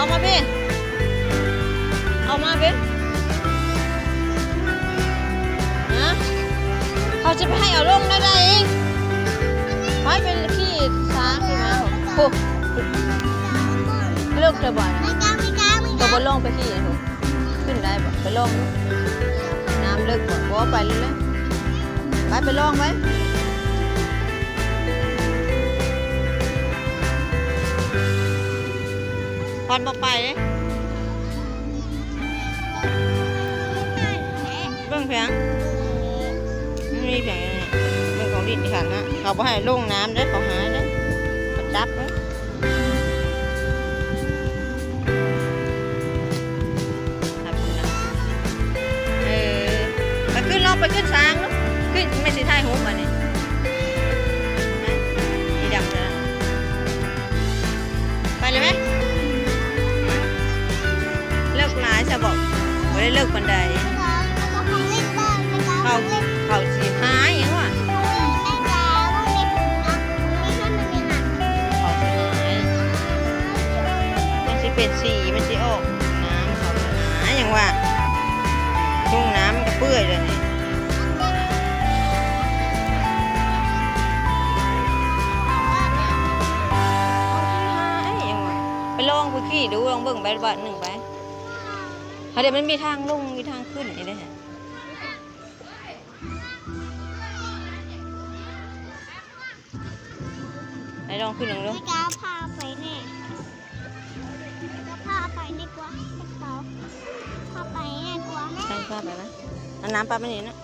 เอามาพี่เอามาพี่นะเขาจะไปให้เอาลงได้เองไปเป็นขี้ช้างขี้ม้าโอ้เลิกเธอบ่อยนะตัวบนลงไปขี้ขึ้นได้บ่ไปลงน้ำเลิกบ่บ่ไปเลยไปลองไว้พอนบอกไปเลยเบื้องเพียงมีเพียงเรื่องของดินที่ขันนะเขาบอกให้ลงน้ำได้เขาหายได้เขาจับไว้ไปขึ้นลองไปขึ้นช้างลูกขึ้นไม่ใช่ท่ายหูมาเนี่ยดีดังเลยไปเลยไหมเลิกร้ายจะบอกไม่ได้เลิกบันไดเขาสีหายอย่างวะเขาสีหายมันจะเป็นสีมันจะออกน้ำเขาหายอย่างว่าทุ่งน้ำมันก็เปื่อยเลยนี่ไปลองไปขี่ดูลองเบิ่งใบบัตรหนึ่งไปเดี๋ยวมันมีทางลงมีทางขึ้นนี่ได้ไหนลองขึ้นลงดูไม่กล้าพาไปแน่พาไปดีกว่าพาไปแน่กว่าใช่พาไปไหมเอาน้ำปลาไปนี่นะ